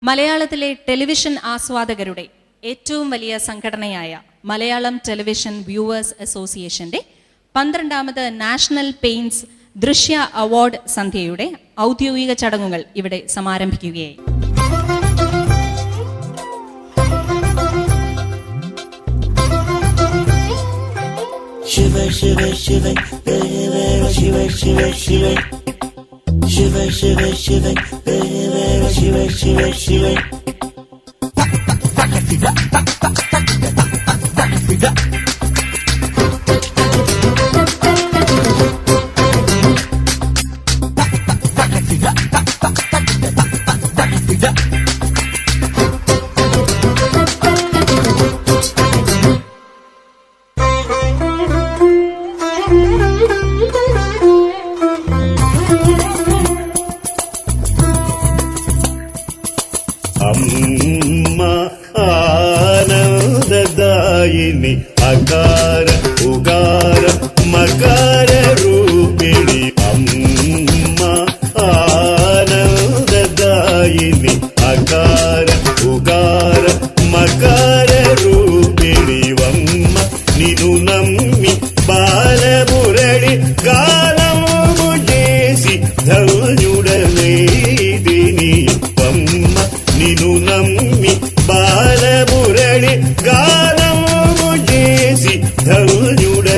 മലയാളത്തിലെ ടെലിവിഷൻ ആസ്വാദകരുടെ ഏറ്റവും വലിയ സംഘടനയായ മലയാളം ടെലിവിഷൻ വ്യൂവേഴ്സ് അസോസിയേഷന്റെ 12ാമത് നാഷണൽ പെയിൻസ് ദൃശ്യ അവാർഡ് സന്ധ്യയുടെ ഔദ്യോഗിക ചടങ്ങുകൾ ഇവിടെ സമാരംഭിക്കുകയായി. Shiva Shiva Shiva Shiva Shiva Shiva Shiva Shiva Shiva Shiva Shiva Shiva अम्मा आनंददायिनी अकार उगार मकार रूपिणी अम्मा आनंददायिनी अकार उगार मकार रूपिणी वम्म निनु नम्मि बालमुरळि गालमु जेसि धन्युडमेदिनी वम्म నిను నమ్మి బాలమురళి గానము చేసి ధన్యుడమేదిని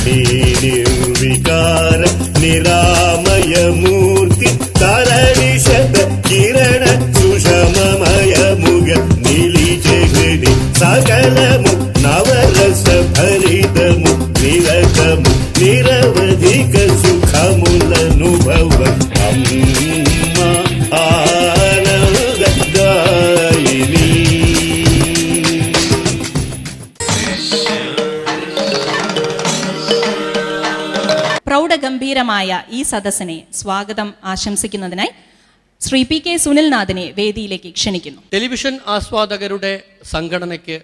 నీ నిర్వికార నిరామయ మూర్తి తరణి శత కిరణ సుషమమయ ముగ నిలిచెగడి సకలము నవరస భరితము నిరతము నిరవధిక సుఖములనుభవ అమ్మ ఆనందదాయిని. പ്രൗഢഗംഭീരമായ ഈ സദസ്സിനെ സ്വാഗതം ആശംസിക്കുന്നതിനായി ശ്രീ പി കെ സുനിൽനാഥിനെ വേദിയിലേക്ക് ക്ഷണിക്കുന്നു. ടെലിവിഷൻ ആസ്വാദകരുടെ സംഘടനയ്ക്ക്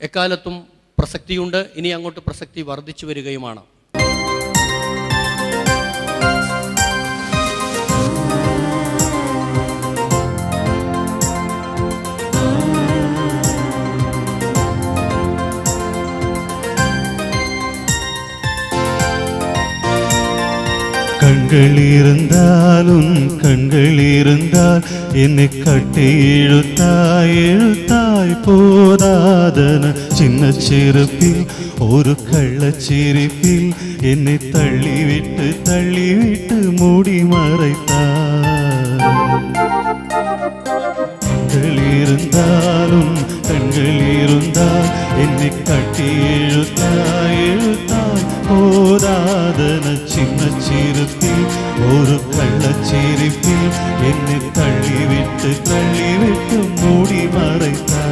എക്കാലത്തും പ്രസക്തിയുണ്ട്, ഇനി അങ്ങോട്ട് പ്രസക്തി വർദ്ധിച്ചു വരികയുമാണ്. கண்கள் இருந்தால் என்னை கட்டி இழுத்தாய் போதாதன சின்ன சிரிப்பில் ஒரு கள்ளச்சிரிப்பில் என்னை தள்ளிவிட்டு மூடி மறைத்தார். கண்கள் இருந்தால் என்னை கட்டி இழுத்தாய் போதாதன சின்ன சிரிப்பில் ஒரு கள்ளச்சிரிப்பில் என்னை தள்ளிவிட்டு மூடி மறைத்தார்.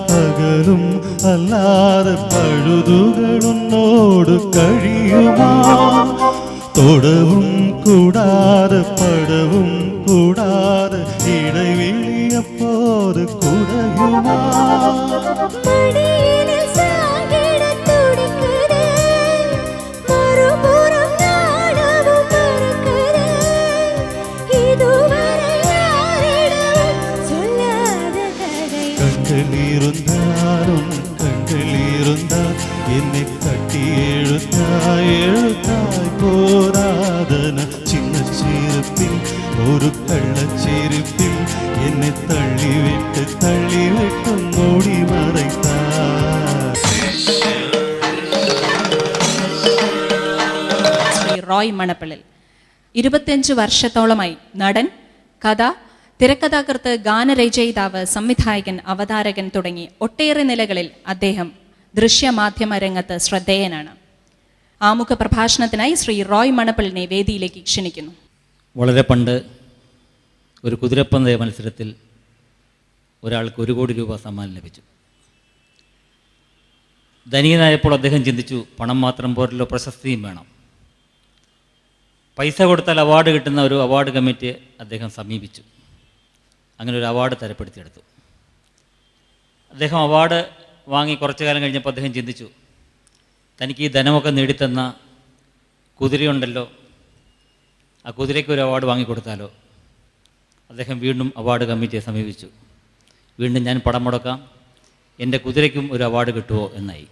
പകലും അല്ലാതെ പഴുതുകളുന്നോട് കഴിയുമാ തൊടവും കൂടാതെ പടവും കൂടാതെ ഇടവിളി எப்போது குறையுமா? மடியினில் சாய்ந்திடத் துடிக்குது, மறுபுறம் நாணமும் மறுக்குது. இதுவரை யாரிடமும் சொல்லாத கதை. கண்கள் இருந்தாலும் கண்கள் இருந்தால் என்னை கட்டி எழுத்தாய் போராதன சின்ன சிரிப்பில் ஒரு கள்ளச்சிரிப்பில் என்னை தள்ளிவிட்டு மூடி மறைத்தார். ശ്രീ റോയ് മണപ്പിളിൽ 25 വർഷത്തോളമായി നടൻ, കഥ, തിരക്കഥാകൃത്ത്, ഗാനരചയിതാവ്, സംവിധായകൻ, അവതാരകൻ തുടങ്ങി ഒട്ടേറെ നിലകളിൽ അദ്ദേഹം ദൃശ്യമാധ്യമ രംഗത്ത് ശ്രദ്ധേയനാണ്. ആമുഖ പ്രഭാഷണത്തിനായി ശ്രീ റോയ് മണപ്പിളിനെ വേദിയിലേക്ക് ക്ഷണിക്കുന്നു. വളരെ പണ്ട് ഒരു കുതിരപ്പന്തയ മത്സരത്തിൽ ഒരാൾക്ക് 1 കോടി രൂപ സമ്മാനം ലഭിച്ചു. ധനികനായപ്പോൾ അദ്ദേഹം ചിന്തിച്ചു, പണം മാത്രം പോരല്ലോ, പ്രശസ്തിയും വേണം. പൈസ കൊടുത്താൽ അവാർഡ് കിട്ടുന്ന ഒരു അവാർഡ് കമ്മിറ്റിയെ അദ്ദേഹം സമീപിച്ചു. അങ്ങനെ ഒരു അവാർഡ് തരപ്പെടുത്തിയെടുത്തു. അദ്ദേഹം അവാർഡ് വാങ്ങി കുറച്ചു കാലം കഴിഞ്ഞപ്പോൾ അദ്ദേഹം ചിന്തിച്ചു, തനിക്ക് ഈ ധനമൊക്കെ നേടിത്തന്ന കുതിരയുണ്ടല്ലോ, ആ കുതിരയ്ക്ക് ഒരു അവാർഡ് വാങ്ങിക്കൊടുത്താലോ. അദ്ദേഹം വീണ്ടും അവാർഡ് കമ്മിറ്റിയെ സമീപിച്ചു. വീണ്ടും ഞാൻ പണം മുടക്കാം, എൻ്റെ കുതിരയ്ക്കും ഒരു അവാർഡ് കിട്ടുമോ എന്നായി.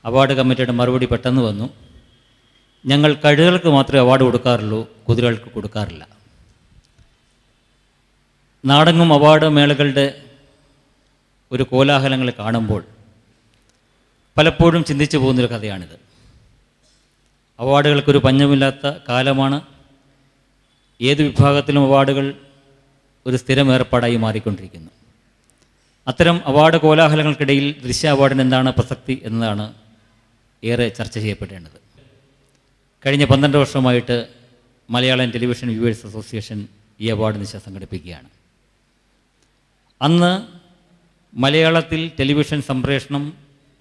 അവാർഡ് കമ്മിറ്റിയുടെ മറുപടി പെട്ടെന്ന് വന്നു, ഞങ്ങൾ കഴുകൾക്ക് മാത്രമേ അവാർഡ് കൊടുക്കാറുള്ളൂ, കുതിരകൾക്ക് കൊടുക്കാറില്ല. നാടെങ്ങും അവാർഡ് മേളകളുടെ ഒരു കോലാഹലങ്ങൾ കാണുമ്പോൾ പലപ്പോഴും ചിന്തിച്ചു പോകുന്നൊരു കഥയാണിത്. അവാർഡുകൾക്കൊരു പഞ്ഞമില്ലാത്ത കാലമാണ്. ഏത് വിഭാഗത്തിലും അവാർഡുകൾ ഒരു സ്ഥിരം ഏർപ്പാടായി മാറിക്കൊണ്ടിരിക്കുന്നു. അത്തരം അവാർഡ് കോലാഹലങ്ങൾക്കിടയിൽ ദൃശ്യ അവാർഡിന് എന്താണ് പ്രസക്തി എന്നതാണ് ഏറെ ചർച്ച ചെയ്യപ്പെടേണ്ടത്. കഴിഞ്ഞ 12 വർഷമായിട്ട് മലയാളം ടെലിവിഷൻ വ്യൂവേഴ്സ് അസോസിയേഷൻ ഈ അവാർഡ് നിശ സംഘടിപ്പിക്കുകയാണ്. അന്ന് മലയാളത്തിൽ ടെലിവിഷൻ സംപ്രേഷണം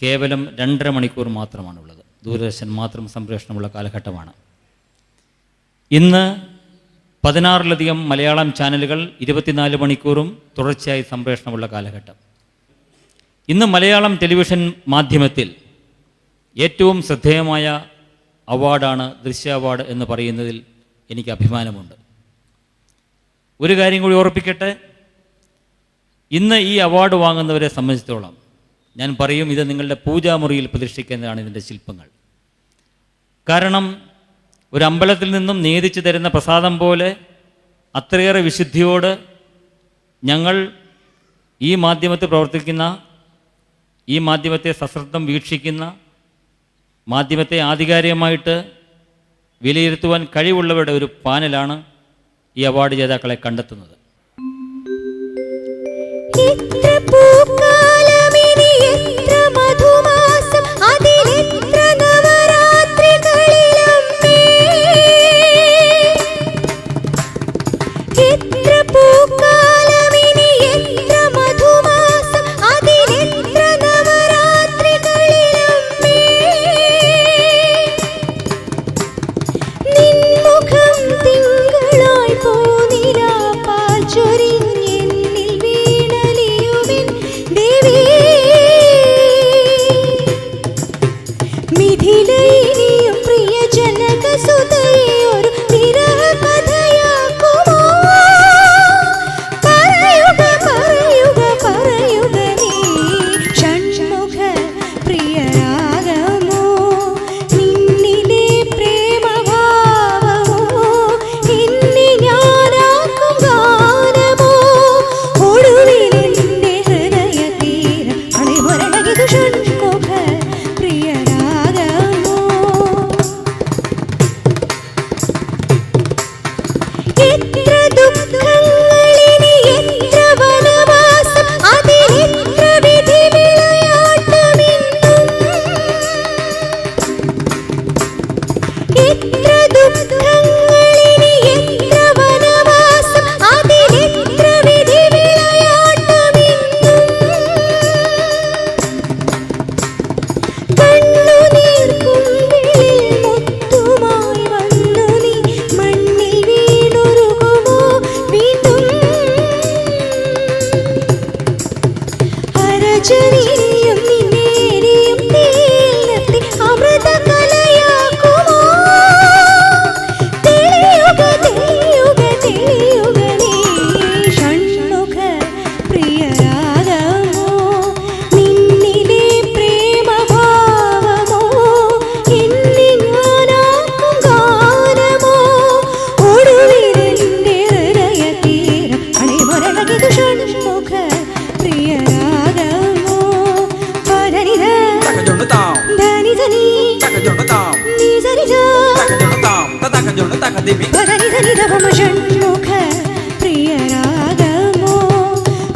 കേവലം 2.5 മണിക്കൂർ മാത്രമാണുള്ളത്. ദൂരദർശൻ മാത്രം സംപ്രേഷണമുള്ള കാലഘട്ടമാണ്. ഇന്ന് 16-ലധികം മലയാളം ചാനലുകൾ 24 മണിക്കൂറും തുടർച്ചയായി സംപ്രേഷണമുള്ള കാലഘട്ടം. ഇന്ന് മലയാളം ടെലിവിഷൻ മാധ്യമത്തിൽ ഏറ്റവും ശ്രദ്ധേയമായ അവാർഡാണ് ദൃശ്യ അവാർഡ് എന്ന് പറയുന്നതിൽ എനിക്ക് അഭിമാനമുണ്ട്. ഒരു കാര്യം കൂടി ഓർപ്പിക്കട്ടെ, ഇന്ന് ഈ അവാർഡ് വാങ്ങുന്നവരെ സംബന്ധിച്ചിടത്തോളം ഞാൻ പറയും, ഇത് നിങ്ങളുടെ പൂജാമുറിയിൽ പ്രതിഷ്ഠിക്കുന്നതാണ് ഇതിൻ്റെ ശില്പങ്ങൾ. കാരണം ഒരു അമ്പലത്തിൽ നിന്നും നേദിച്ചു തരുന്ന പ്രസാദം പോലെ അത്രയേറെ വിശുദ്ധിയോട് ഞങ്ങൾ ഈ മാധ്യമത്തിൽ പ്രവർത്തിക്കുന്ന, ഈ മാധ്യമത്തെ സശ്രദ്ധം വീക്ഷിക്കുന്ന, മാധ്യമത്തെ ആധികാരികമായിട്ട് വിലയിരുത്തുവാൻ കഴിവുള്ളവരുടെ ഒരു പാനലാണ് ഈ അവാർഡ് ജേതാക്കളെ കണ്ടെത്തുന്നത്. എത്ര പൂക്കാലമിനി, എത്ര മധുമാസം, അതിലെത്ര നവരാത്രികളിലമ്മേ. എത്ര പൂക്കാലമിനി, എത്ര മധുമാസം, അതിലെത്ര നവരാത്രികളിലമ്മേ. നിൻമുഖം തിങ്കളായി പോനിലാ പാൽ ചൊരിഞ്ഞെന്നിൽ വീണലിയുമെൻ ദേവി. അർച്ചനീയം നിന്നേരിയും തീയിലെത്തി അമൃത കലയാക്കുമോ തെളിയുക തെളിയുക തെളിയുക നീ ഷൺമുഖ പ്രിയരാഗമോ നിന്നിലെ പ്രേമഭാവമോ എന്നെ ഞാനാക്കും ഗാനമോ ഒടുവിലെന്റെ ഹൃദയതീരം അണിമൊരഴകിതു ഷൺമുഖ പ്രിയരാഗമോ പദനിധ ധനിധനി നിസരിജ പദനിധനിധവമ ഷൺമുഖ പ്രിയരാഗമോ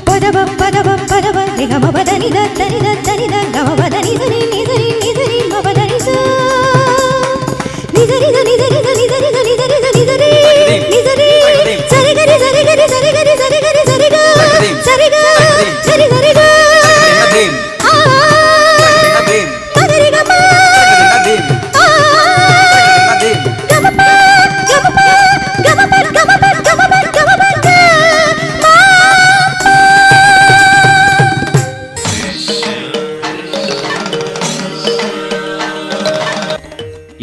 പദവ പദവ പദവ നിഗമ പദനിധ ധനിധ ധനിധ ഗമ പദനിധനി നിധനി നിധനി മ പദനിസ നിധരി ധനി ധനി ധനി ധനി ധനി ധനി ധനി ധരി നിധരി സരിഗരി സരിഗരി സരിഗരി സരിഗരി സരിഗ സരിഗ സരി സരിഗ ആ പദരി ഗമ ആ ഗമ ഗമ ഗമ ഗമ ഗമ ഗമ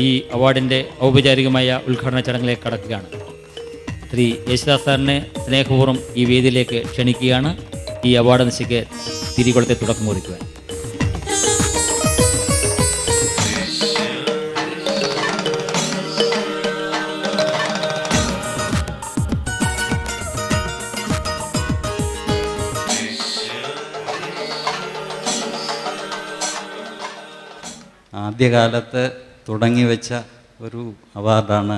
ഈ അവാർഡിൻ്റെ ഔപചാരികമായ ഉദ്ഘാടന ചടങ്ങിലേക്ക് കടക്കുകയാണ്. ശ്രീ യേശുദാസ് സാറിനെ സ്നേഹപൂർവ്വം ഈ വേദിയിലേക്ക് ക്ഷണിക്കുകയാണ് ഈ അവാർഡ് നിശയ്ക്ക് തിരികൊളുത്തി തുടക്കം കുറിക്കുവാൻ. ആദ്യകാലത്ത് തുടങ്ങിവെച്ച ഒരു അവാർഡാണ്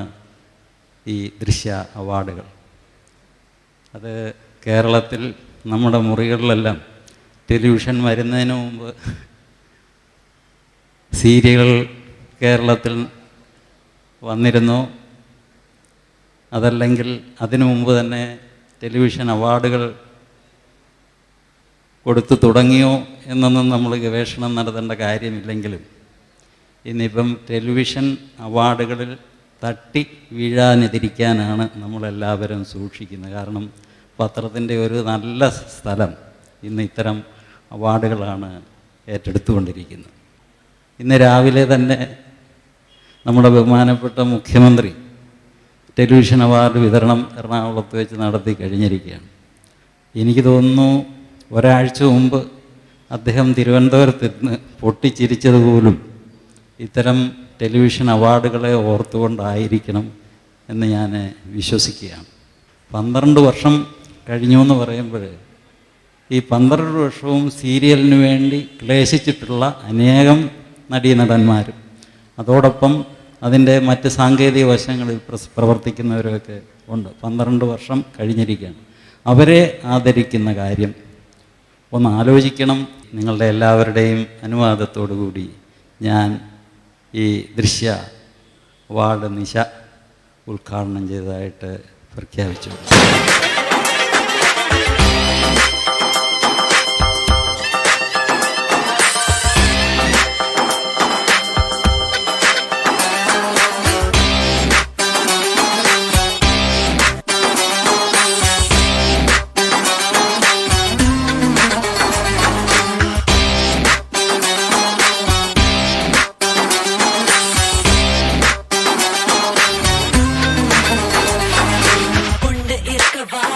ഈ ദൃശ്യ അവാർഡുകൾ. അത് കേരളത്തിൽ നമ്മുടെ മുറികളിലെല്ലാം ടെലിവിഷൻ വരുന്നതിന് മുമ്പ് സീരിയൽ കേരളത്തിൽ വന്നിരുന്നു. അതല്ലെങ്കിൽ അതിനു മുമ്പ് തന്നെ ടെലിവിഷൻ അവാർഡുകൾ കൊടുത്തു തുടങ്ങിയോ എന്നൊന്നും നമ്മൾ ഗവേഷണം നടത്തേണ്ട കാര്യമില്ലെങ്കിലും ഇന്നിപ്പം ടെലിവിഷൻ അവാർഡുകളിൽ തട്ടി വീഴാനെതിരിക്കാനാണ് നമ്മളെല്ലാവരും സൂക്ഷിക്കുന്നത്. കാരണം പത്രത്തിൻ്റെ ഒരു നല്ല സ്ഥലം ഇന്ന് ഇത്തരം അവാർഡുകളാണ് ഏറ്റെടുത്തുകൊണ്ടിരിക്കുന്നത്. ഇന്ന് രാവിലെ തന്നെ നമ്മുടെ ബഹുമാനപ്പെട്ട മുഖ്യമന്ത്രി ടെലിവിഷൻ അവാർഡ് വിതരണം എറണാകുളത്ത് വെച്ച് നടത്തി കഴിഞ്ഞിരിക്കുകയാണ്. എനിക്ക് തോന്നുന്നു ഒരാഴ്ച മുമ്പ് അദ്ദേഹം തിരുവനന്തപുരത്ത് നിന്ന് പൊട്ടിച്ചിരിച്ചതുപോലും ഇത്തരം ടെലിവിഷൻ അവാർഡുകളെ ഓർത്തുകൊണ്ടായിരിക്കണം എന്ന് ഞാൻ വിശ്വസിക്കുകയാണ്. 12 വർഷം കഴിഞ്ഞു എന്ന് പറയുമ്പോൾ ഈ 12 വർഷവും സീരിയലിന് വേണ്ടി ക്ലേശിച്ചിട്ടുള്ള അനേകം നടീനടന്മാരും അതോടൊപ്പം അതിൻ്റെ മറ്റ് സാങ്കേതിക വശങ്ങളിൽ പ്രവർത്തിക്കുന്നവരൊക്കെ ഉണ്ട്. 12 വർഷം കഴിഞ്ഞിരിക്കുകയാണ്. അവരെ ആദരിക്കുന്ന കാര്യം ഒന്ന് ആലോചിക്കണം. നിങ്ങളുടെ എല്ലാവരുടെയും അനുവാദത്തോടു കൂടി ഞാൻ ഈ ദൃശ്യ അവാർഡ് നിശ ഉദ്ഘാടനം ചെയ്തതായിട്ട് പ്രഖ്യാപിച്ചു. உண்டு இருக்கவா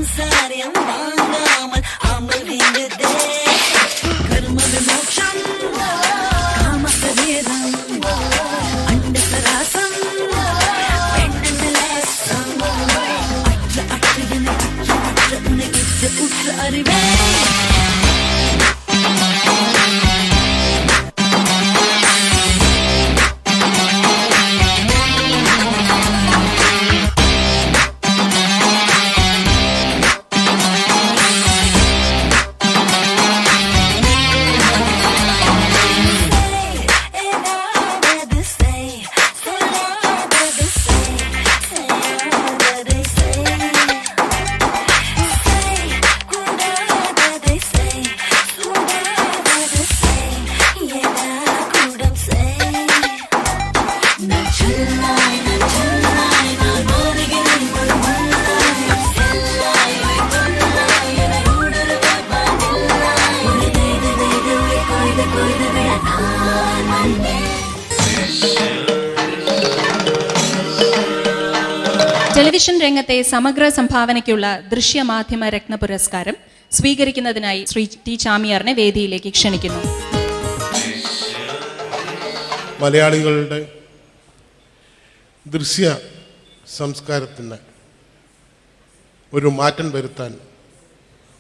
സംസാരം വാങ്ങാമൽ അമൽ വീണ്ടതേ കർമ്മ വിമോക്ഷം കാമസവേദം അണ്ടസരാസം പെണ്ണനലസം അത്ര ഉനകിട്ട് ഉത്ര അറിവേ ടെലിവിഷൻ രംഗത്തെ സമഗ്ര സംഭാവനയ്ക്കുള്ള ദൃശ്യമാധ്യമ രത്ന പുരസ്കാരം സ്വീകരിക്കുന്നതിനായി ശ്രീ ടി ചാമിയാറിനെ വേദിയിലേക്ക് ക്ഷണിക്കുന്നു. മലയാളികളുടെ ദൃശ്യ സംസ്കാരത്തിന് ഒരു മാറ്റം വരുത്താൻ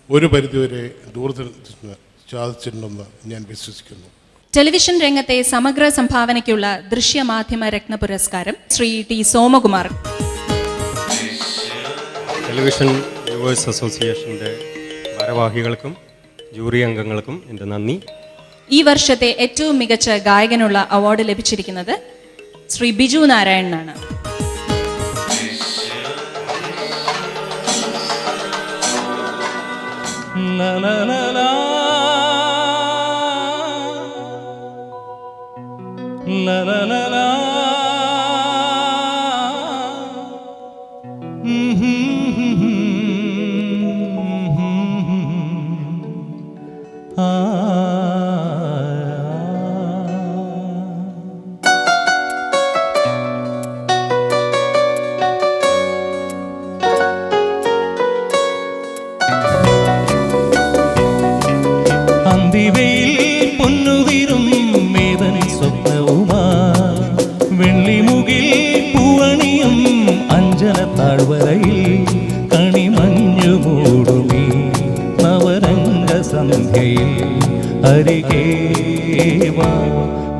ഒരു പരിധിവരെ ദൂരദർശന് സാധിച്ചിട്ടുണ്ടെന്ന് ഞാൻ വിശ്വസിക്കുന്നു. ടെലിവിഷൻ രംഗത്തെ സമഗ്ര സംഭാവനയ്ക്കുള്ള ദൃശ്യമാധ്യമ രത്ന പുരസ്കാരം Shri T Somakumar. Television viewers അസോസിയേഷൻ്റെ ഭാരവാഹികൾക്കും ജൂറി അംഗങ്ങൾക്കും എൻ്റെ നന്ദി. ഈ വർഷത്തെ ഏറ്റവും മികച്ച ഗായകനുള്ള അവാർഡ് ലഭിച്ചിരിക്കുന്നത് ശ്രീ ബിജു നാരായണനാണ്. താഴ്വരയിൽ കണിമഞ്ഞുമൂടുമീ നവരംഗ സന്ധ്യയിൽ അരികേവാ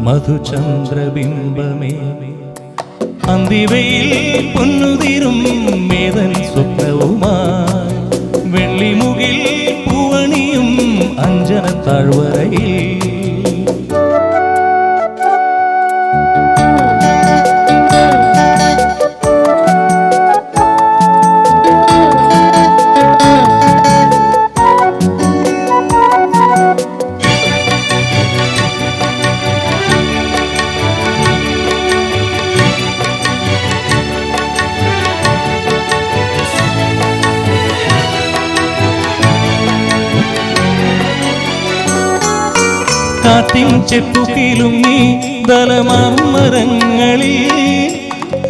മധുചന്ദ്രബിംബമേ അന്തിവയിൽ പൊന്നുതിരും മേതൻ സ്വപ്നവുമായി വെള്ളിമുകിൽ പൂവണിയും അഞ്ജന താഴ്വരയിൽ കാറ്റിൻ ചെപ്പുകിലുങ്ങി ദലമർമരങ്ങളിൽ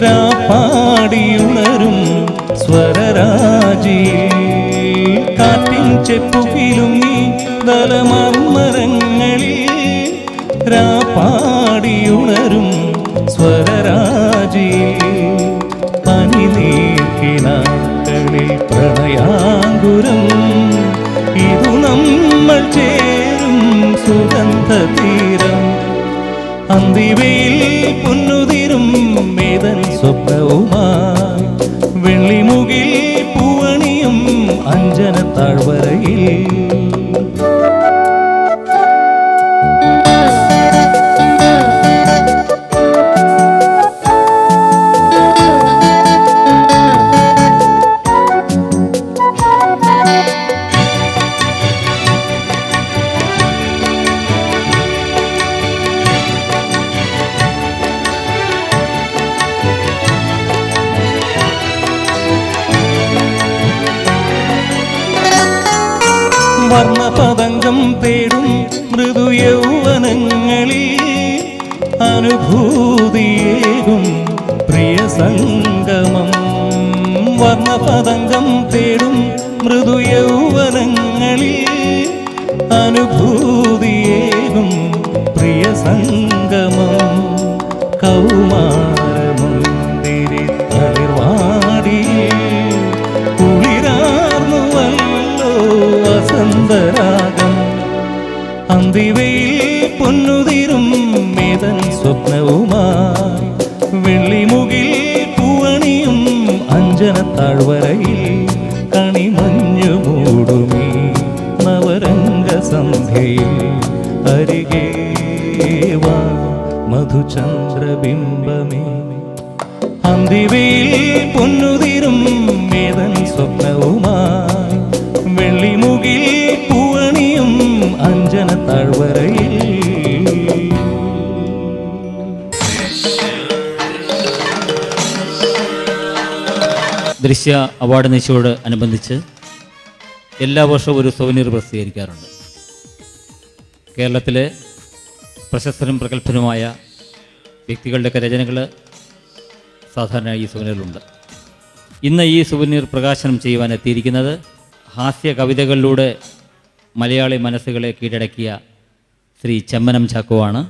രാപ്പാടിയുണരും സ്വരരാജിയിൽ കാറ്റിൻ ചെപ്പുകിലുങ്ങി ദലമർമരങ്ങളിൽ രാപ്പാടിയുണരും സ്വരരാജിയിൽ പനിനീർക്കിനാക്കളിൽ പ്രണയാങ്കുരം ഇതു നമ്മൾ ചേരും സുഗന്ധതീരം അന്തിവയിൽ പൊന്നുതിരും മേതൻ സ്വപ്നവുമായി വെള്ളിമുകിൽ പൂവണിയും അഞ്ജന താഴ്വരയിൽ വർണ്ണപതംഗം തേടും മൃദു യൗവനങ്ങളിൽ അനുഭൂതിയേകും പ്രിയ സംഗമം വർണ്ണപതംഗം തേടും മൃദു യൗവനങ്ങളിൽ അനുഭൂതിയേകും പ്രിയ സംഗമം കൗമാരമുന്തിരി തളിർവാടി കുളിരാർന്നുവല്ലോ വസന്തരാഗം അന്തിവയിൽ പൊന്നുതിരും മേതൻ സ്വപ്നവുമായി വെള്ളിമുകിൽ പൂവണിയും അഞ്ജന താഴ്വരയിൽ കണിമഞ്ഞു മൂടുമീ നവരംഗ സന്ധ്യയിൽ അരികേ വാ മധുചന്ദ്രബിംബമേ അന്തിവയിൽ പൊന്നുതിരും മേതൻ സ്വപ്നവുമായി വെള്ളിമുകിൽ പൂവണിയും അഞ്ജന താഴ്വരയിൽ ദൃശ്യ അവാർഡ് നിശ്ചയോട് അനുബന്ധിച്ച് എല്ലാ വർഷവും ഒരു സൊവനീർ പ്രസിദ്ധീകരിക്കാറുണ്ട്. കേരളത്തിലെ പ്രശസ്തരും പ്രഗത്ഭരുമായ വ്യക്തികളുടെയൊക്കെ രചനകൾ സാധാരണ ഈ സുവനീറിലുണ്ട്. ഇന്ന് ഈ സുവനീർ പ്രകാശനം ചെയ്യുവാൻ എത്തിയിരിക്കുന്നത് ഹാസ്യ കവിതകളിലൂടെ മലയാളി മനസ്സുകളെ കീഴടക്കിയ ശ്രീ ചെമ്മനം ചാക്കോ ആണ്.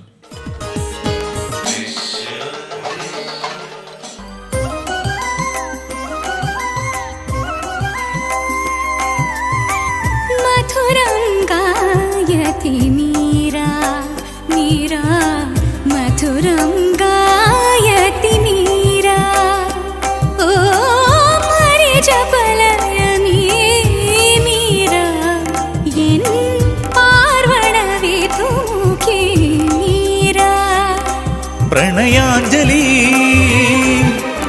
मीरा मीरा मधुरं गायति मीरा ओ मरे जपलयमी मीरा एन पार्वणविधुमुखी मीरा പ്രണയാഞ്ജലി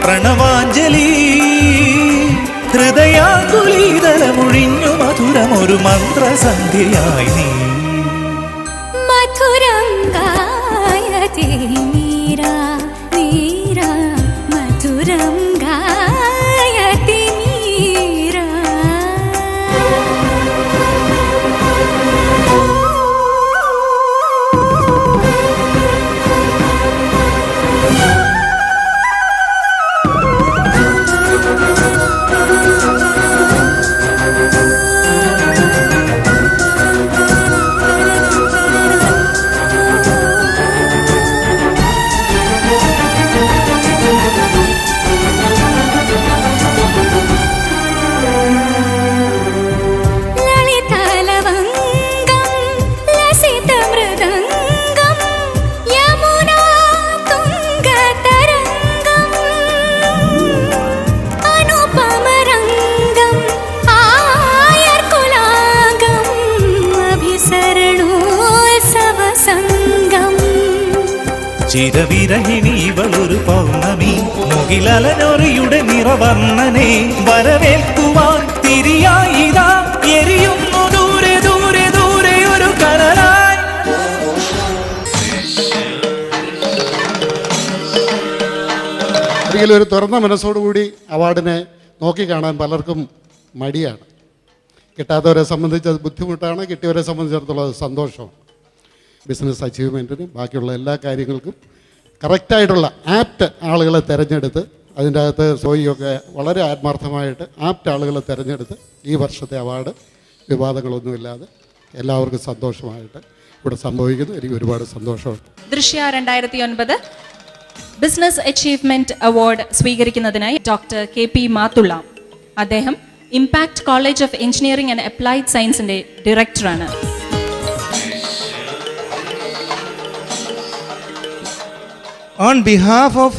പ്രണവാഞ്ജലി ഹൃദയാകുലീതലമൊഴിഞ്ഞു മധുരമൊരു മന്ത്രസന്ധ്യയായി നീ मधुरं गायति मीरा मीरा मधुरं गायति मीरा ചിരവിരഹിണി ഇവളൊരു പൗർണമി മുകിലലനൊറിയുടെ നിറവർണ്ണനെ വരവേൽക്കുവാൻ തിരിയായിതാ എരിയുന്നു ദൂരെ ദൂരെ ദൂരെ ഒരു കനലായി. ഒരിക്കലും ഒരു തുറന്ന മനസ്സോടുകൂടി അവാർഡിനെ നോക്കിക്കാണാൻ പലർക്കും മടിയാണ്. കിട്ടാത്തവരെ സംബന്ധിച്ച് അത് ബുദ്ധിമുട്ടാണ്, കിട്ടിയവരെ സംബന്ധിച്ചിടത്തോളം അത് സന്തോഷമാണ്. ബിസിനസ് അച്ചീവ്മെൻറ്റിനും ബാക്കിയുള്ള എല്ലാ കാര്യങ്ങൾക്കും കറക്റ്റായിട്ടുള്ള ആപ്റ്റ് ആളുകളെ തിരഞ്ഞെടുത്ത് അതിൻ്റെ അകത്ത് സോയിയൊക്കെ വളരെ ആത്മാർത്ഥമായിട്ട് ആപ്റ്റ് ആളുകളെ തിരഞ്ഞെടുത്ത് ഈ വർഷത്തെ അവാർഡ് വിവാദങ്ങളൊന്നുമില്ലാതെ എല്ലാവർക്കും സന്തോഷമായിട്ട് ഇവിടെ സംഭവിക്കുന്നു. എനിക്ക് ഒരുപാട് സന്തോഷമുണ്ട്. ദൃശ്യ 2009 ബിസിനസ് അച്ചീവ്മെന്റ് അവാർഡ് സ്വീകരിക്കുന്നതിനായി ഡോക്ടർ KP മാത്തുള്ള. അദ്ദേഹം impact college of engineering and applied സയൻസിന്റെ ഡയറക്ടറാണ്. On behalf of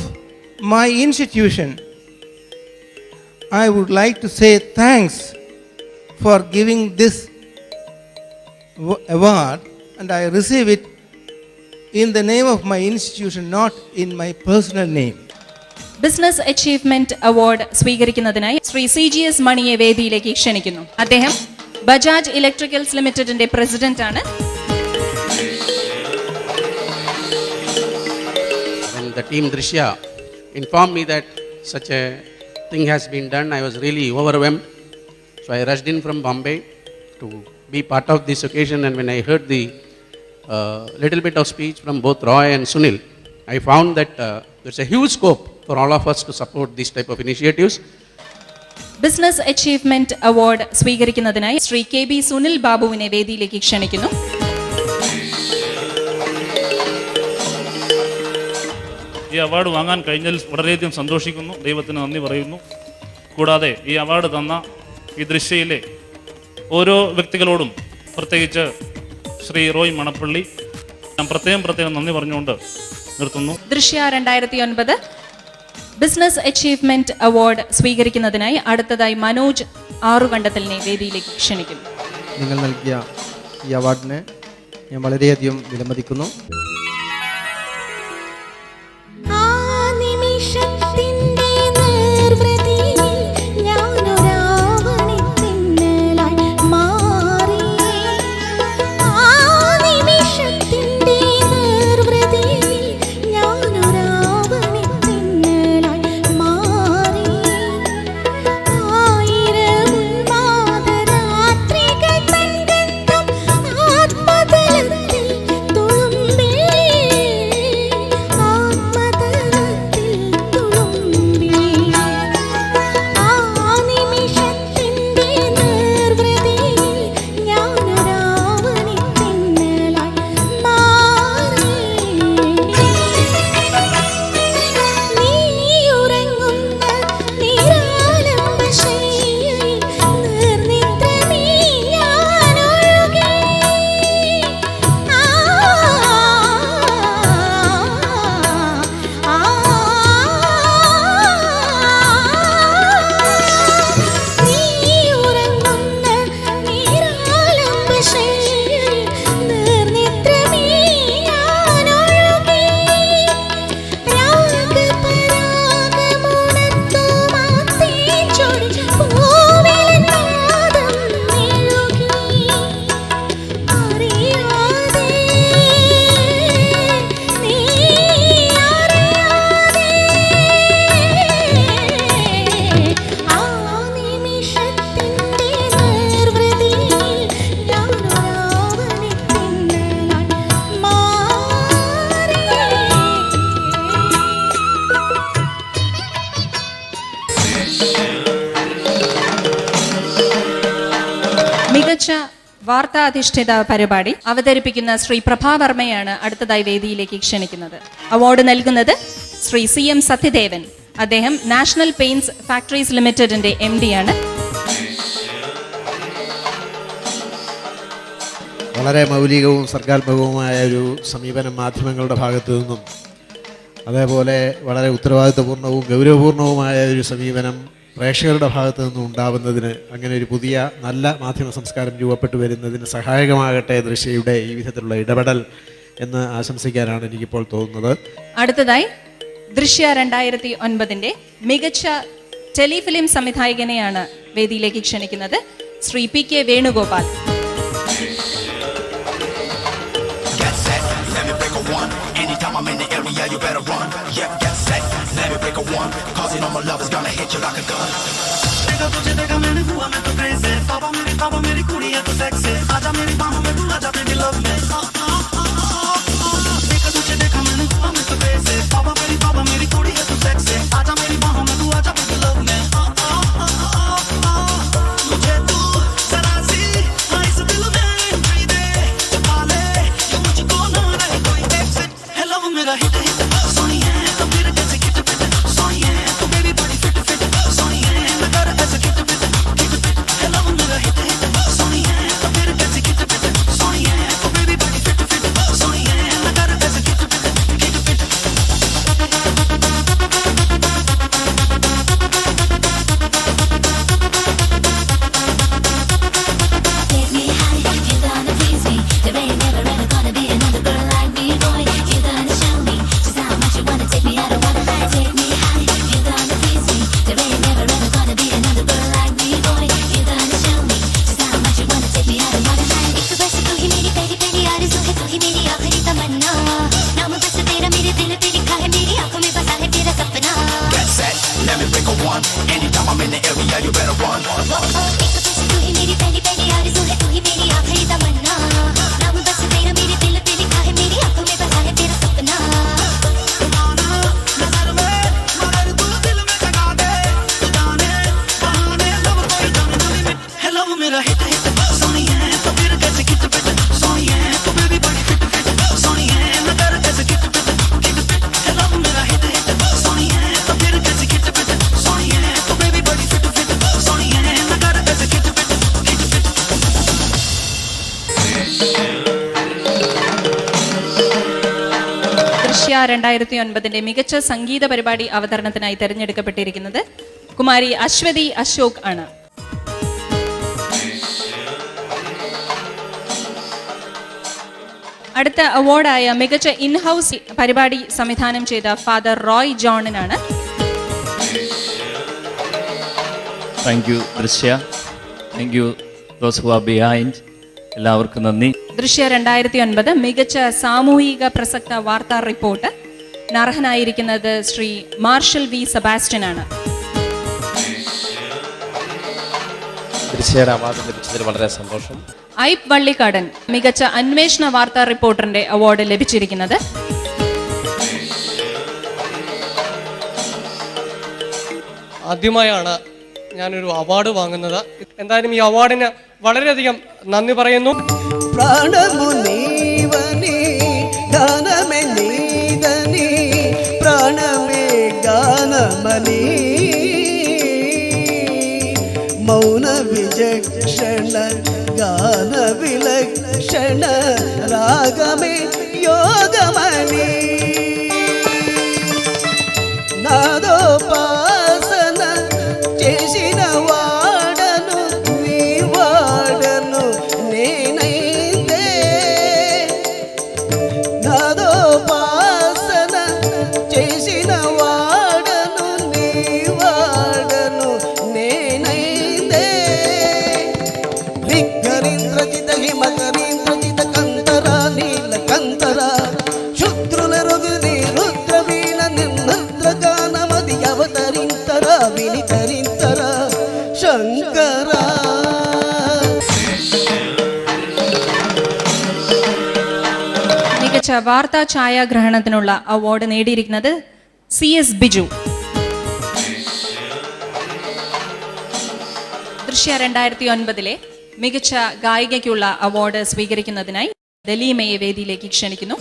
my institution, I would like to say thanks for giving this award, and I receive it in the name of my institution, not in my personal name. Business achievement award സ്വീകരിക്കുന്നതിനായി Shri CGS മണിയെ വേദിയിലേക്ക് ക്ഷണിക്കുന്നു. അദ്ദേഹം Bajaj electricals ലിമിറ്റഡിന്റെ president ആണ്. The team Drishya informed me that such a thing has been done. I was really overwhelmed. So I rushed in from Bombay to be part of this occasion, and when I heard the little bit of speech from both Roy and Sunil, I found that there's a huge scope for all of us to support these type of initiatives. Business achievement award സ്വീകരിക്കുന്നതിനായി Shri KB Sunil ബാബുവിനെ വേദിയിലേക്ക് ക്ഷണിക്കുന്നു. ഈ award വാങ്ങാൻ കഴിഞ്ഞതിൽ വളരെയധികം സന്തോഷിക്കുന്നു. ദൈവത്തിന് നന്ദി പറയുന്നു. കൂടാതെ ഈ അവാർഡ് തന്ന ഈ ദൃശ്യയിലെ ഓരോ വ്യക്തികളോടും, പ്രത്യേകിച്ച് ശ്രീ റോയ് മണപ്പള്ളി, ഞാൻ പ്രത്യേകം നന്ദി പറഞ്ഞുകൊണ്ട് നിർത്തുന്നു. ദൃശ്യ 2009 ബിസിനസ് അച്ചീവ്മെന്റ് അവാർഡ് സ്വീകരിക്കുന്നതിനായി അടുത്തതായി മനോജ് ആറുകണ്ടത്തലിനെ വേദിയിലേക്ക് ക്ഷണിക്കുന്നു. നിങ്ങൾ നൽകിയ ഈ അവാർഡിനെ ഞാൻ വളരെയധികം വിലമതിക്കുന്നു. മികച്ച വാർത്താ അധിഷ്ഠിത പരിപാടി അവതരിപ്പിക്കുന്ന ശ്രീ പ്രഭാവർമ്മയാണ് അടുത്തതായി വേദിയിലേക്ക് ക്ഷണിക്കുന്നത്. അവാർഡ് നൽകുന്നത് ശ്രീ CM സത്യദേവൻ. അദ്ദേഹം നാഷണൽ പെയിന്റ്സ് ഫാക്ടറീസ് ലിമിറ്റഡിന്റെ MD ആണ്. വളരെ മൗലികവും സർഗാത്മകവുമായ ഒരു സമീപനം മാധ്യമങ്ങളുടെ ഭാഗത്തു നിന്നും, അതേപോലെ വളരെ ഉത്തരവാദിത്വപൂർണവും ഗൗരവപൂർണവുമായ ഒരു സമീപനം പ്രേക്ഷകരുടെ ഭാഗത്തു നിന്നും ഉണ്ടാവുന്നതിന്, അങ്ങനെ ഒരു പുതിയ നല്ല മാധ്യമ സംസ്കാരം രൂപപ്പെട്ടു വരുന്നതിന് സഹായകമാകട്ടെ ദൃശ്യയുടെ ഈ വിധത്തിലുള്ള ഇടപെടൽ എന്ന് ആശംസിക്കാനാണ് എനിക്കിപ്പോൾ തോന്നുന്നത്. അടുത്തതായി ദൃശ്യ 2009 മികച്ച ടെലിഫിലിം സംവിധായകനെയാണ് വേദിയിലേക്ക് ക്ഷണിക്കുന്നത്. Shri PK Venugopal. I'm in the area, you better run. Yep, get set, let me break a one. Cause you know my love is gonna hit you like a gun. देखा तुझे देखा मैंने हुआ मैं तो crazy. पापा मेरी कुड़ी है तो sexy. आजा मेरी बाहों में तू आजा baby love me. देखा तुझे देखा मैंने हुआ मैं तो crazy. पापा मेरी कुड़ी है तो sexy. आजा मेरी बाहों में तू आजा baby love me. मुझे तू जरा सी इस दिल में entry दे. छुपा ले ये मुझको ना रहे कोई exit. Hello मेरा hit सोनी है तो फिर कैसे किट पिट. सोनी है तो मेरी बड़ी फिट सोनी है मैं कर ऐसे किट पिट. Hello मेरा hit सोनी है तो फिर कैसे किट पिट. ദൃശ്യ 2009 മികച്ച സംഗീത പരിപാടി അവതരണത്തിനായി തെരഞ്ഞെടുക്കപ്പെട്ടിരിക്കുന്നത് കുമാരി അശ്വതി അശോക് ആണ്. അടുത്ത അവാർഡായ മികച്ച ഇൻഹൗസ് പരിപാടി സംവിധാനം ചെയ്ത ഫാദർ റോയ് ജോണിനാണ്. Thank you Drishya. Thank you those who are behind. എല്ലാവർക്കും നന്ദി. ദൃശ്യ 2009 മികച്ച സാമൂഹിക പ്രസക്ത വാർത്താ റിപ്പോർട്ട് അർഹനായിരിക്കുന്നത് ശ്രീ മാർഷൽ വി സെബാസ്റ്റ്യൻ ആണ്. ദൃശ്യയുടെ അവാർഡ് ലഭിച്ചതിൽ വളരെ സന്തോഷം. ഐപ്പ് വള്ളിക്കാടൻ മികച്ച അന്വേഷണ വാർത്താ റിപ്പോർട്ടറിന്റെ അവാർഡ് ലഭിച്ചിരിക്കുന്നത്. ആദ്യമായാണ് ഞാനൊരു അവാർഡ് വാങ്ങുന്നത്. എന്തായാലും ഈ അവാർഡിന് വളരെയധികം നന്ദി പറയുന്നു. പ്രാണമുനീവനി ഗാനമേ നീതനി പ്രാണമേ ഗാനമണി മൗന വിചക്ഷണ ഗാന വിലക്ഷണ രാഗമേ യോഗമണി నాదోపాసన చేసిన వాడను నీ వాడను నేనైతే నాదోపాసన చేసిన వాడను నీ వాడను నేనైతే విఘ్నరింద్రజిత హిమకరీంద్రజిత కంతర నీల కంతర శుద్రుల రఘుని రుద్రవీణ నిన్నద్రగానమది అవతరింతర వినితరింతర శంకర. മികച്ച വാർത്താ ഛായാഗ്രഹണത്തിനുള്ള അവാർഡ് നേടിയിരിക്കുന്നത് CS ബിജു. ദൃശ്യ 2009 മികച്ച ഗായികയ്ക്കുള്ള അവാർഡ് സ്വീകരിക്കുന്നതിനായി ദലീമയെ വേദിയിലേക്ക് ക്ഷണിക്കുന്നു.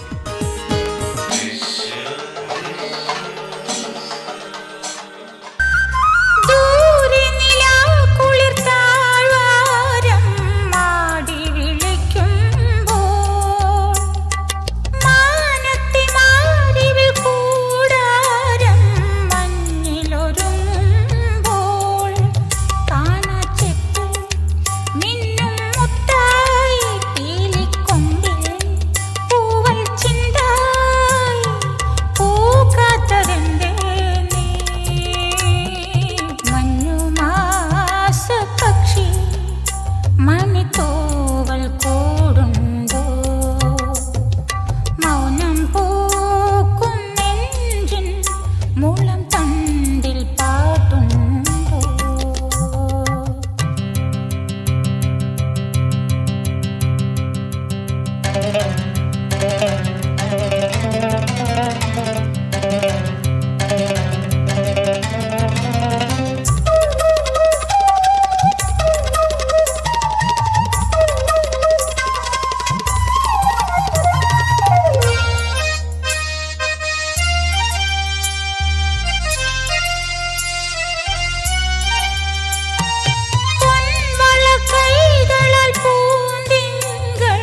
പൂന്തിങ്കൾ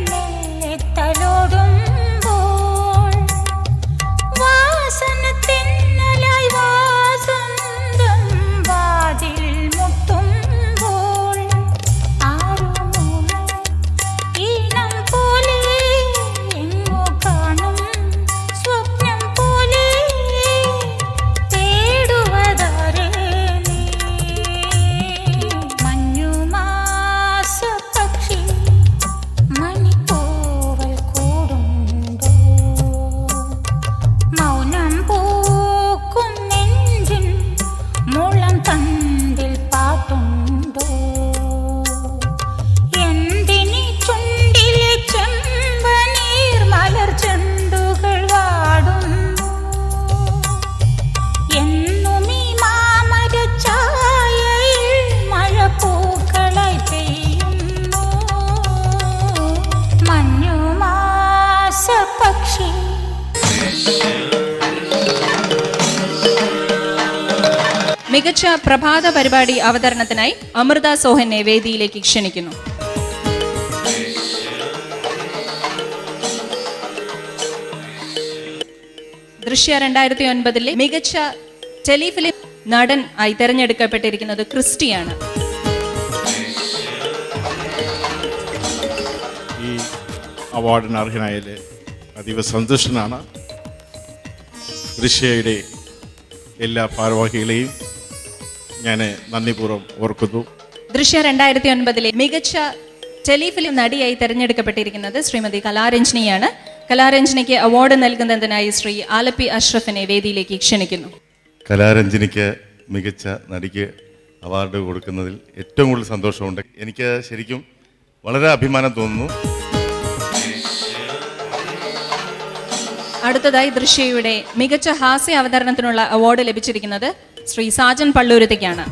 മെല്ലെ തലോടും മികച്ച പ്രഭാത പരിപാടി അവതരണത്തിനായി അമൃത സോഹനെ വേദിയിലേക്ക് ക്ഷണിക്കുന്നു. ദൃശ്യ 2009 മികച്ച ടെലിഫിലിം നടൻ ആയി തെരഞ്ഞെടുക്കപ്പെട്ടിരിക്കുന്നത് ക്രിസ്റ്റിയാണ്. ഈ അവാർഡിന് അർഹനായതിൽ അതീവ സന്തുഷ്ടനാണ്. ദൃശ്യയുടെ എല്ലാ ഭാരവാഹികളെയും ഞാൻ നന്ദിപൂർവ്വം ഓർക്കുന്നു. ദൃശ്യ 2009 മികച്ച ടെലിഫിലിം നടിയായി തെരഞ്ഞെടുക്കപ്പെട്ടിരിക്കുന്നത് ശ്രീമതി കലാരഞ്ജനിയാണ്. കലാരഞ്ജനിക്ക് അവാർഡ് നൽകുന്നതിനായി ശ്രീ ആലപ്പി അഷ്റഫിനെ വേദിയിലേക്ക് ക്ഷണിക്കുന്നു. കലാരഞ്ജനിക്ക് മികച്ച നടിക്ക് അവാർഡ് കൊടുക്കുന്നതിൽ ഏറ്റവും കൂടുതൽ സന്തോഷമുണ്ട്. എനിക്ക് ശരിക്കും വളരെ അഭിമാനം തോന്നുന്നു. അടുത്തതായി ദൃശ്യയുടെ മികച്ച ഹാസ്യ അവതരണത്തിനുള്ള അവാർഡ് ലഭിച്ചിരിക്കുന്നത് ശ്രീ സാജൻ പള്ളൂരത്തേക്കാണ്.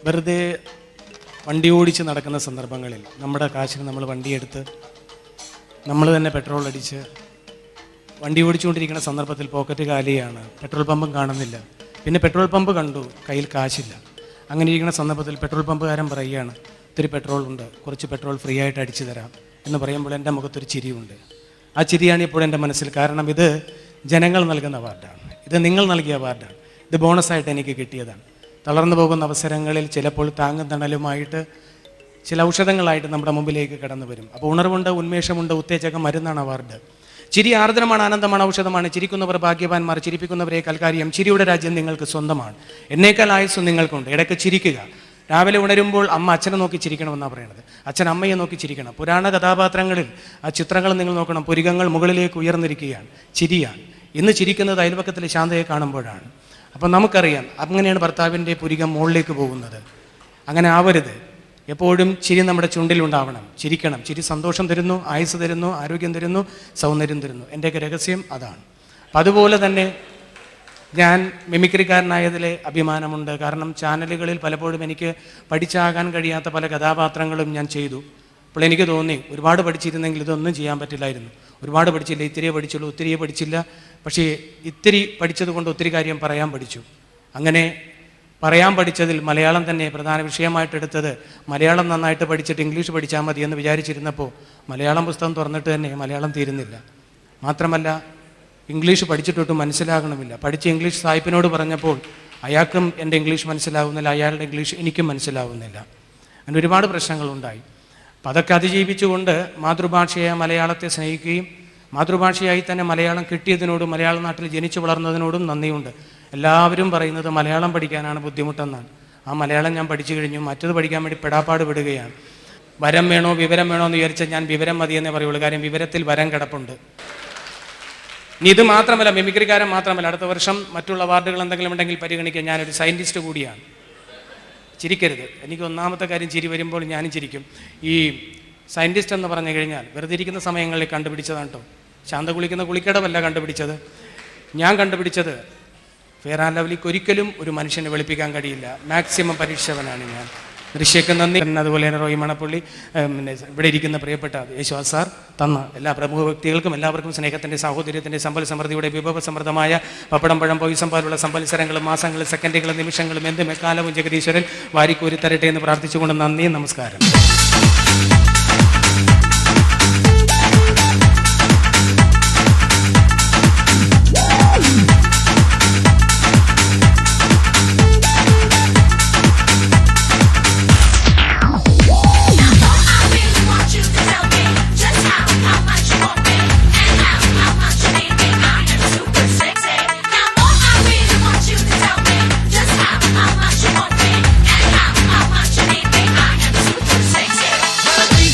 വെറുതെ വണ്ടി ഓടിച്ച് നടക്കുന്ന സന്ദർഭങ്ങളിൽ നമ്മുടെ കാശിന് നമ്മൾ വണ്ടിയെടുത്ത് നമ്മൾ തന്നെ പെട്രോൾ അടിച്ച് വണ്ടി ഓടിച്ചുകൊണ്ടിരിക്കുന്ന സന്ദർഭത്തിൽ പോക്കറ്റ് കാലിയാണ്, പെട്രോൾ പമ്പും കാണുന്നില്ല. പിന്നെ പെട്രോൾ പമ്പ് കണ്ടു, കയ്യിൽ കാശില്ല. അങ്ങനെ ഇരിക്കുന്ന സന്ദർഭത്തിൽ പെട്രോൾ പമ്പുകാരൻ പറയുകയാണ്, ഇത്തിരി പെട്രോൾ ഉണ്ട്, കുറച്ച് പെട്രോൾ ഫ്രീ ആയിട്ട് അടിച്ചു തരാം എന്ന് പറയുമ്പോൾ എൻ്റെ മുഖത്തൊരു ചിരിയുണ്ട്. ആ ചിരിയാണ് ഇപ്പോൾ എൻ്റെ മനസ്സിൽ. കാരണം ഇത് ജനങ്ങൾ നൽകുന്ന അവാർഡാണ്, ഇത് നിങ്ങൾ നൽകിയ അവാർഡാണ്, ഇത് ബോണസായിട്ട് എനിക്ക് കിട്ടിയതാണ്. തളർന്നു പോകുന്ന അവസരങ്ങളിൽ ചിലപ്പോൾ താങ്ങും തണലുമായിട്ട് ചില ഔഷധങ്ങളായിട്ട് നമ്മുടെ മുമ്പിലേക്ക് കടന്നു വരും. അപ്പോൾ ഉണർവുണ്ട്, ഉന്മേഷമുണ്ട്, ഉത്തേജകം മരുന്നാണ് അവാർഡ്. ചിരി ആർദ്രമാണ്, ആനന്ദമാണ്, ഔഷധമാണ്. ചിരിക്കുന്നവർ ഭാഗ്യവാന്മാർ, ചിരിപ്പിക്കുന്നവരെ കൽക്കാര്യം. ചിരിയുടെ രാജ്യം നിങ്ങൾക്ക് സ്വന്തമാണ്, എന്നേക്കാൾ ആയുസ്സും നിങ്ങൾക്കുണ്ട്. ഇടയ്ക്ക് ചിരിക്കുക. രാവിലെ ഉണരുമ്പോൾ അമ്മ അച്ഛനെ നോക്കി ചിരിക്കണമെന്നാണ് പറയുന്നത്, അച്ഛൻ അമ്മയെ നോക്കി ചിരിക്കണം. പുരാണ കഥാപാത്രങ്ങളിൽ ആ ചിത്രങ്ങൾ നിങ്ങൾ നോക്കണം, പുരികങ്ങൾ മുകളിലേക്ക് ഉയർന്നിരിക്കുകയാണ്, ചിരിയാണ്. ഇന്ന് ചിരിക്കുന്നത് അയൽപക്കത്തിലെ ശാന്തയെ കാണുമ്പോഴാണ്. അപ്പം നമുക്കറിയാം അങ്ങനെയാണ് ഭർത്താവിൻ്റെ പുരികം മുകളിലേക്ക് പോകുന്നത്. അങ്ങനെ ആവരുത്. എപ്പോഴും ചിരി നമ്മുടെ ചുണ്ടിലുണ്ടാവണം, ചിരിക്കണം. ചിരി സന്തോഷം തരുന്നു, ആയുസ് തരുന്നു, ആരോഗ്യം തരുന്നു, സൗന്ദര്യം തരുന്നു. എൻ്റെയൊക്കെ രഹസ്യം അതാണ്. അപ്പം അതുപോലെ തന്നെ ഞാൻ മിമിക്രിക്കാരനായതിൽ അഭിമാനമുണ്ട്. കാരണം ചാനലുകളിൽ പലപ്പോഴും എനിക്ക് പഠിച്ചാകാൻ കഴിയാത്ത പല കഥാപാത്രങ്ങളും ഞാൻ ചെയ്തു. അപ്പോൾ എനിക്ക് തോന്നി ഒരുപാട് പഠിച്ചിരുന്നെങ്കിൽ ഇതൊന്നും ചെയ്യാൻ പറ്റില്ലായിരുന്നു. ഒരുപാട് പഠിച്ചില്ല, ഇത്തിരിയേ പഠിച്ചുള്ളൂ, ഒത്തിരിയേ പഠിച്ചില്ല. പക്ഷേ ഇത്തിരി പഠിച്ചത് കൊണ്ട് ഒത്തിരി കാര്യം പറയാൻ പഠിച്ചു. അങ്ങനെ പറയാൻ പഠിച്ചതിൽ മലയാളം തന്നെ പ്രധാന വിഷയമായിട്ടെടുത്തത്. മലയാളം നന്നായിട്ട് പഠിച്ചിട്ട് ഇംഗ്ലീഷ് പഠിച്ചാൽ മതി എന്ന് വിചാരിച്ചിരുന്നപ്പോൾ മലയാളം പുസ്തകം തുറന്നിട്ട് തന്നെ മലയാളം തീരുന്നില്ല. മാത്രമല്ല ഇംഗ്ലീഷ് പഠിച്ചിട്ടൊട്ടും മനസ്സിലാകണമില്ല. പഠിച്ച ഇംഗ്ലീഷ് സാഹിബിനോട് പറഞ്ഞപ്പോൾ അയാൾക്കും എൻ്റെ ഇംഗ്ലീഷ് മനസ്സിലാവുന്നില്ല, അയാളുടെ ഇംഗ്ലീഷ് എനിക്കും മനസ്സിലാവുന്നില്ല. അങ്ങനെ ഒരുപാട് പ്രശ്നങ്ങളുണ്ടായി. അപ്പം അതൊക്കെ അതിജീവിച്ചുകൊണ്ട് മാതൃഭാഷയായ മലയാളത്തെ സ്നേഹിക്കുകയും മാതൃഭാഷയായി തന്നെ മലയാളം കിട്ടിയതിനോടും മലയാള നാട്ടിൽ ജനിച്ചു വളർന്നതിനോടും നന്ദിയുണ്ട്. എല്ലാവരും പറയുന്നത് മലയാളം പഠിക്കാനാണ് ബുദ്ധിമുട്ടെന്നാണ്. ആ മലയാളം ഞാൻ പഠിച്ചു കഴിഞ്ഞു, മറ്റത് പഠിക്കാൻ വേണ്ടി പെടാപ്പാട് വിടുകയാണ്. വരം വേണോ വിവരം വേണോ എന്ന് വിചാരിച്ചാൽ ഞാൻ വിവരം മതിയെന്നേ പറയുള്ളൂ. കാര്യം വിവരത്തിൽ വരം കിടപ്പുണ്ട്. ഇനി ഇത് മാത്രമല്ല, മിമിക്രിക്കാരൻ മാത്രമല്ല, അടുത്ത വർഷം മറ്റുള്ള അവാർഡുകൾ എന്തെങ്കിലും ഉണ്ടെങ്കിൽ പരിഗണിക്കാൻ. ഞാനൊരു സയൻറ്റിസ്റ്റ് കൂടിയാണ്. ചിരിക്കരുത്, എനിക്ക് ഒന്നാമത്തെ കാര്യം ചിരി വരുമ്പോൾ ഞാനും ചിരിക്കും. ഈ സയൻറ്റിസ്റ്റ് എന്ന് പറഞ്ഞു കഴിഞ്ഞാൽ വെറുതെ ഇരിക്കുന്ന സമയങ്ങളിൽ കണ്ടുപിടിച്ചതാണ് കേട്ടോ. ശാന്ത കുളിക്കുന്ന കുളിക്കടമല്ല കണ്ടുപിടിച്ചത്. ഞാൻ കണ്ടുപിടിച്ചത് ഫെയർ ആൻഡ് ലവ്ലിക്ക് ഒരിക്കലും ഒരു മനുഷ്യനെ വെളുപ്പിക്കാൻ കഴിയില്ല. മാക്സിമം പരീക്ഷവനാണ് ഞാൻ. ദൃശ്യക്ക് നന്ദി. അതുപോലെ തന്നെ റോയി മണപ്പള്ളി, പിന്നെ ഇവിടെ ഇരിക്കുന്ന പ്രിയപ്പെട്ട യേശുദാസ് സാർ തന്ന എല്ലാ പ്രമുഖ വ്യക്തികൾക്കും എല്ലാവർക്കും സ്നേഹത്തിൻ്റെ, സാഹോദര്യത്തിൻ്റെ, സമ്പൽ സമൃദ്ധിയുടെ വിഭവ സമൃദ്ധമായ പപ്പടം പഴം പൊയ്സം പോലുള്ള സമ്പത്സരങ്ങളും മാസങ്ങളും സെക്കൻഡുകളും നിമിഷങ്ങളും എന്തും എക്കാലവും ജഗദീശ്വരൻ വാരിക്കോരി തരട്ടെ എന്ന് പ്രാർത്ഥിച്ചുകൊണ്ട് നന്ദി, നമസ്കാരം. Sexy.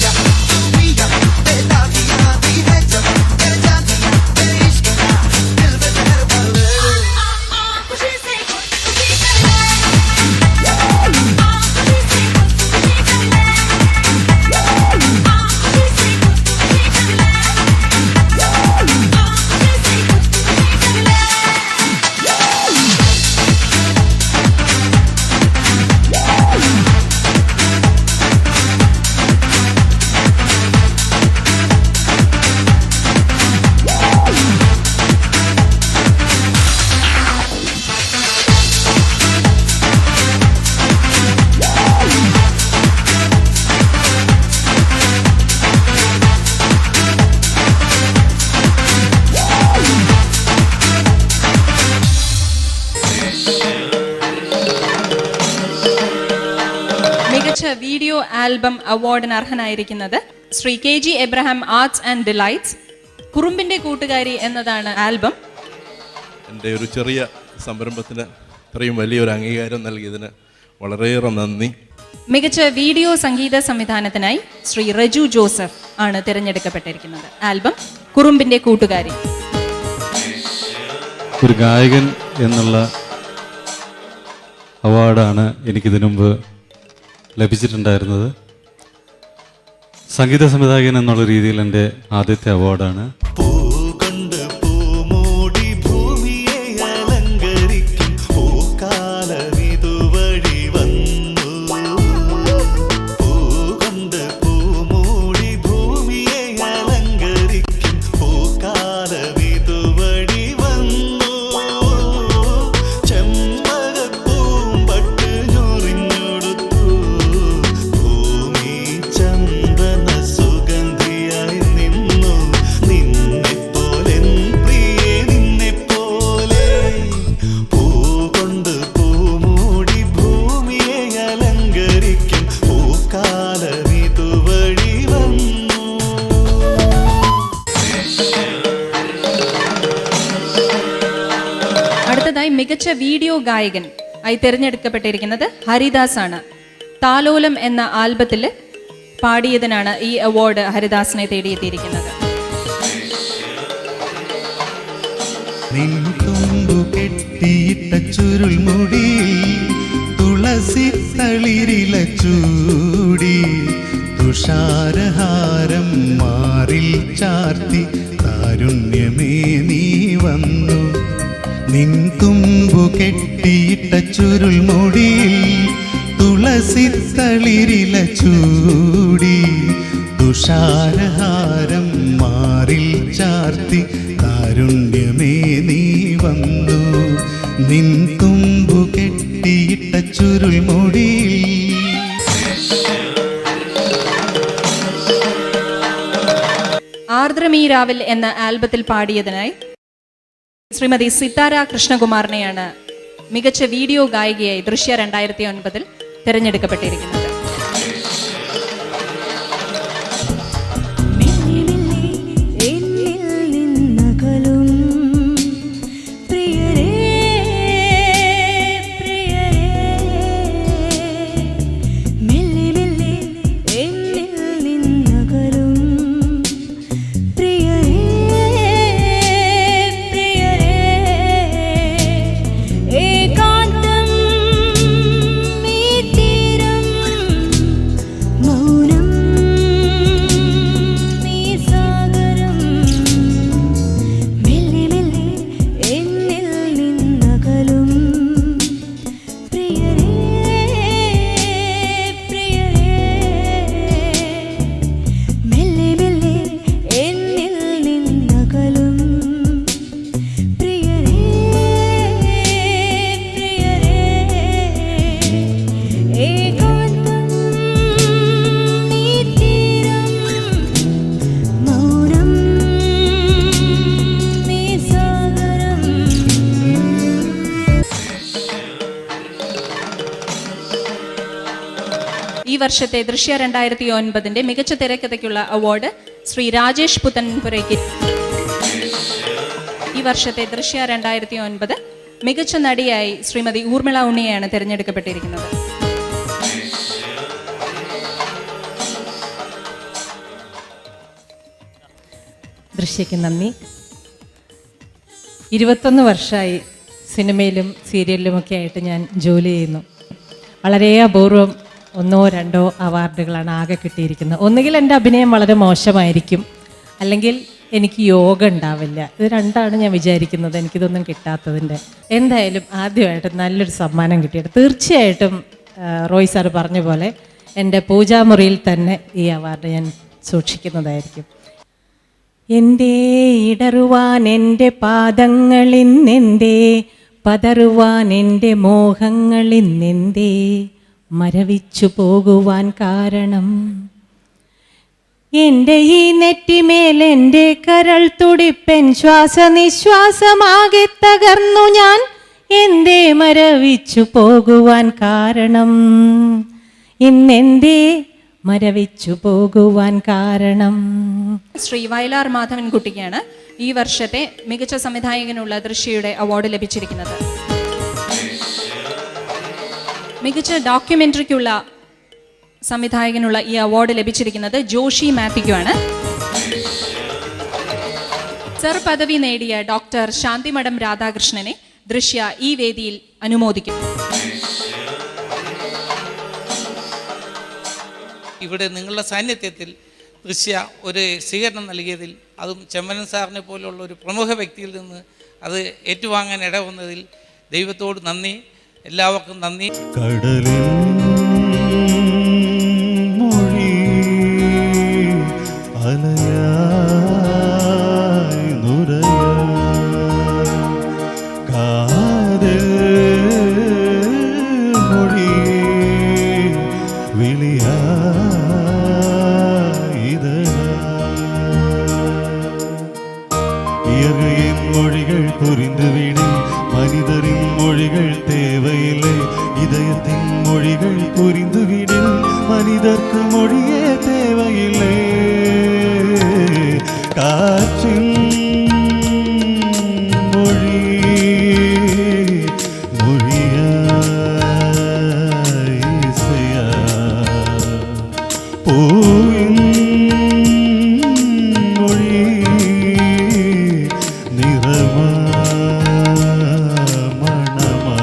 വീഡിയോ ആൽബം അവാർഡിന് അർഹനായിരിക്കുന്നത് Shri KG Abraham arts and delights. കുറുമ്പിന്റെ കൂട്ടുകാരി എന്നതാണ് ആൽബം. എൻ്റെ ഒരു ചെറിയ സംരംഭത്തിന് ഇത്രയും വലിയൊരു അംഗീകാരം നൽകിയതിന് വളരെയേറെ നന്ദി. മികച്ച വീഡിയോ സംഗീത സംവിധാനത്തിനായി ശ്രീ റജു ജോസഫ് ആണ് തിരഞ്ഞെടുക്കപ്പെട്ടിരിക്കുന്നത്. ആൽബം കുറുമ്പിന്റെ കൂട്ടുകാരി. ഒരു ഗായകൻ എന്നുള്ള അവാർഡാണ് എനിക്കിതിനു മുമ്പ് ലഭിച്ചിട്ടുണ്ടായിരുന്നത്. സംഗീത സംവിധായകൻ എന്നുള്ള രീതിയിൽ എൻ്റെ ആദ്യത്തെ അവാർഡാണ്. അടുത്തതായി മികച്ച വീഡിയോ ഗായകൻ ആയി തിരഞ്ഞെടുക്കപ്പെട്ടിരിക്കുന്നത് ഹരിദാസ് ആണ്. താലോലം എന്ന ആൽബത്തിൽ പാടിയതിനാണ് ഈ അവാർഡ് ഹരിദാസിനെ തേടിയെത്തിയിരിക്കുന്നത്. കെട്ടിയിട്ട ചുരുൾമുടിയിൽ തുളസി തളിരില ചൂടി തുഷാരഹാരം മാറിൽ ചാർത്തി കാരുണ്യമേ നീ വന്നു. നിൻ തുമ്പു കെട്ടിയിട്ട ചുരുൾമുടിയിൽ തുളസി തളിരില ചൂടി തുഷാരഹാരം മാറിൽ ചാർത്തി കാരുണ്യമേ നീ വന്നു. നിൻ തുമ്പു കെട്ടിയിട്ട ചുരുൾമുടിയിൽ. ആർദ്രമീരാവിൽ എന്ന ആൽബത്തിൽ പാടിയതിനായി ശ്രീമതി സിതാര കൃഷ്ണകുമാറിനെയാണ് മികച്ച വീഡിയോ ഗായികയായി ദൃശ്യ 2009 തിരഞ്ഞെടുക്കപ്പെട്ടിരിക്കുന്നത്. ഈ വർഷത്തെ ദൃശ്യ 2009 മികച്ച തിരക്കഥയ്ക്കുള്ള അവാർഡ് ശ്രീ രാജേഷ് പുത്തൻപുരയ്ക്ക്. ഈ വർഷത്തെ ദൃശ്യ 2009 മികച്ച നടിയായി ശ്രീമതി ഊർമിള ഉണ്ണിയെയാണ് തിരഞ്ഞെടുക്കപ്പെട്ടിരിക്കുന്നത്. ദൃശ്യയ്ക്ക് നന്ദി. 21 വർഷമായി സിനിമയിലും സീരിയലിലുമൊക്കെ ആയിട്ട് ഞാൻ ജോലി ചെയ്യുന്നു. വളരെ അപൂർവം 1-2 അവാർഡുകളാണ് ആകെ കിട്ടിയിരിക്കുന്നത്. ഒന്നുകിൽ എൻ്റെ അഭിനയം വളരെ മോശമായിരിക്കും, അല്ലെങ്കിൽ എനിക്ക് യോഗ ഉണ്ടാവില്ല. ഇത് രണ്ടാണ് ഞാൻ വിചാരിക്കുന്നത് എനിക്കിതൊന്നും കിട്ടാത്തതിൻ്റെ. എന്തായാലും ആദ്യമായിട്ട് നല്ലൊരു സമ്മാനം കിട്ടിയിട്ട് തീർച്ചയായിട്ടും റോയ് സാർ പറഞ്ഞ പോലെ എൻ്റെ പൂജാമുറിയിൽ തന്നെ ഈ അവാർഡ് ഞാൻ സൂക്ഷിക്കുന്നതായിരിക്കും. എൻ്റെ ഇടറുവാൻ എൻ്റെ പാദങ്ങളിന്നെന്തേ, പതറുവാൻ എൻ്റെ മോഹങ്ങളിന്നെന്തേ, മരവിച്ചു പോകുവാൻ കാരണം എൻ്റെ ഈ നെറ്റിമേൽ എൻ്റെ കരൾ തുടിപ്പൻ ശ്വാസനിശ്വാസമാകെ തകർന്നു ഞാൻ എന്തേ മരവിച്ചു പോകുവാൻ കാരണം. ഇന്നെന്തേ മരവിച്ചു പോകുവാൻ കാരണം? ശ്രീ വയലാർ മാധവൻകുട്ടിക്കാണ് ഈ വർഷത്തെ മികച്ച സംവിധായകനുള്ള ദൃശ്യയുടെ അവാർഡ് ലഭിച്ചിരിക്കുന്നത്. മികച്ച ഡോക്യുമെന്ററിക്കുള്ള സംവിധായകനുള്ള ഈ അവാർഡ് ലഭിച്ചിരിക്കുന്നത് ജോഷി മാത്യുക്കാണ്. സർ പദവി നേടിയ ഡോക്ടർ ശാന്തിമഠം രാധാകൃഷ്ണനെ ദൃശ്യ ഈ വേദിയിൽ അനുമോദിക്കും. ഇവിടെ നിങ്ങളുടെ സാന്നിധ്യത്തിൽ ദൃശ്യ ഒരു സ്വീകരണം നൽകിയതിൽ, അതും ചെമ്മനൻ സാറിനെ പോലുള്ള ഒരു പ്രമുഖ വ്യക്തിയിൽ നിന്ന് അത് ഏറ്റുവാങ്ങാൻ ഇടവന്നതിൽ ദൈവത്തോട് നന്ദി. എല്ലാവർക്കും നന്ദി. மொழிகள் புரிந்துவிடு, மனிதரின் மொழிகள் தேவையில்லை. இதயத்தின் மொழிகள் புரிந்துவிடு, மனிதர்க்கு மொழியே தேவையில்லை. காற்றின் மொழி மொழியா இசையா, பூவின் மொழி நிறமா மணமா.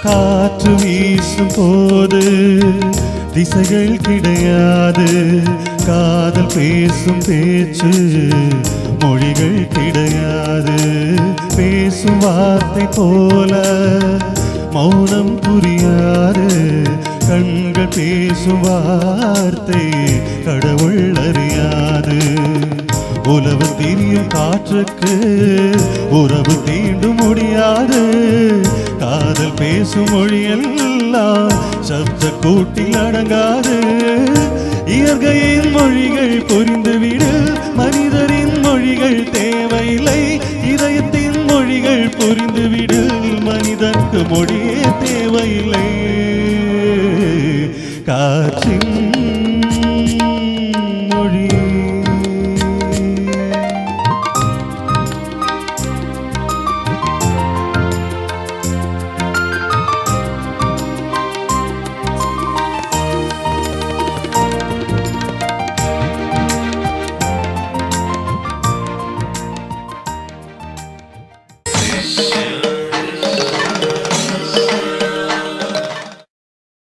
காற்று வீசும் போது திசைகள் கிடையாது, காதல் பேசும் பேச்சு மொழிகள் கிடையாது. பேசும் வார்த்தை போல மௌனம் புரியாது, கண்கள் பேசும் வார்த்தை கடவுள் அறியாது. உலவு திரியும் காற்றுக்கு உறவு தீண்டு முடியாது, காதல் பேசும் மொழியெல்லாம் சப்த கூட்டில் அடங்காது. இயற்கையின் மொழிகள் புரிந்துவிடு, மனிதரின் மொழிகள் தேவையில்லை. இதயத்தின் மொழிகள் புரிந்துவிடு, மனிதனுக்கு மொழியே தேவையில்லை. காற்றின்